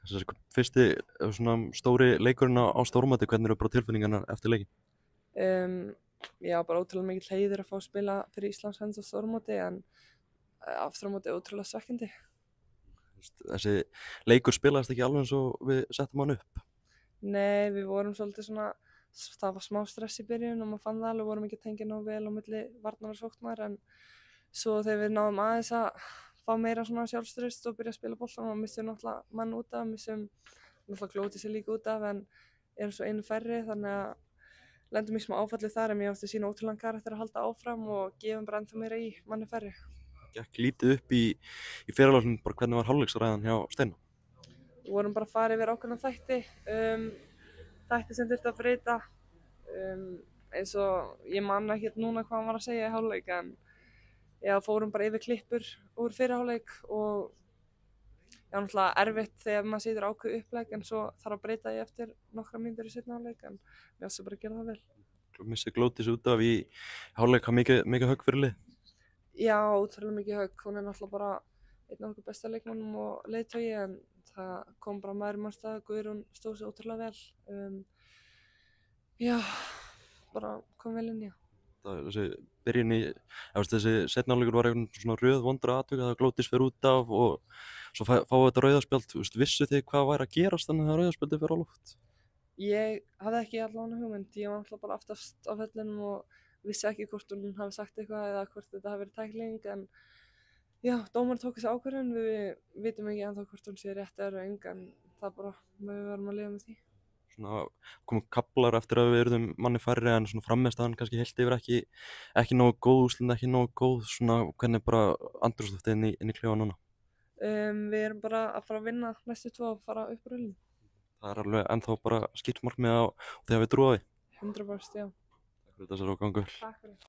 Þessi fyrsti svona stóri leikurinn á stórmóti, hvernig eru bara tilfinningarnar eftir leikinn? Um, já, bara ótrúlega mikill heiður að fá að spila fyrir Íslands hönd á stórmóti en aftur á móti ótrúlega svekkjandi. Þessi leikur spilaðist ekki alveg eins og við settum hann upp. Nei, við vorum svolítið svona, það var smá stress í byrjun og maður fann það alveg, vorum ekki að tengja nógu vel á milli varnar og sóknar en svo þegar við náðum aðeins að fá meira svona sjálfstraust og byrja að spila boltan og missum náttúrulega mann út af, missum náttúrulega Glóti sér líka út af en erum svo einu færri þannig að lendum í smá áfalli þar en mér átti að sína ótrúlegan karakter að halda áfram og gefum bara ennþá meira í manni færri. Gekk lítið upp í fyrirhálfleiknum, bara hvernig var hálfleiksræðan hjá Steina? Við vorum bara að fara yfir ákveðna þætti, þætti sem þurfti að breyta, eins og ég man ekkert núna hvað hann var að segja í hálfleik en já, fórum bara yfir klippur úr fyrri hálfleik og já, náttúrulega erfitt þegar maður situr ákveð upplegg en svo þarf að breyta því eftir nokkra mínútur í seinni hálfleik en við ásum bara að gera það vel. Missir Glóti sig út af í hálfleik, mikið högg fyrir lið? Já, ótrúlega mikið högg, hún er náttúrulega bara einn af okkur besta leikmönnum og leiðtogi en það kom bara maður í mannstað, Guðrún stóð sig ótrúlega vel. Já, bara kom vel inn, já. Þessi byrjun í, þessi seinni hálfleikur var eitthvað svona röð vondra atvik að Glótis fer út af og svo fáum við þetta rauðaspjald. Vissu þið hvað væri að gerast þannig að rauðaspjaldið fer á loft? Ég hafði ekki allavega hugmynd, ég var alltaf bara aftast á vellinum og vissi ekki hvort hún hafi sagt eitthvað eða hvort þetta hafi verið tækling en já, dómarinn tók þessi ákvörðun, við vitum ekki ennþá hvort hún sé rétt eða röng en það bara, við verðum að lifa með því. Svona komu kaflar eftir að við erum manni færri en svona frammistaðan kannski heilt yfir ekki nógu góð, úrslitin ekki nógu góð, svona hvernig bara andrúmsloftið inn í klefa núna? Við erum bara að fara að vinna næstu 2 og fara upp röðin. Það er alveg ennþá bara skýrt markmið á þegar við trúum á því. 100%, já. Takk fyrir þetta, Sara, og gangu vel. Takk fyrir.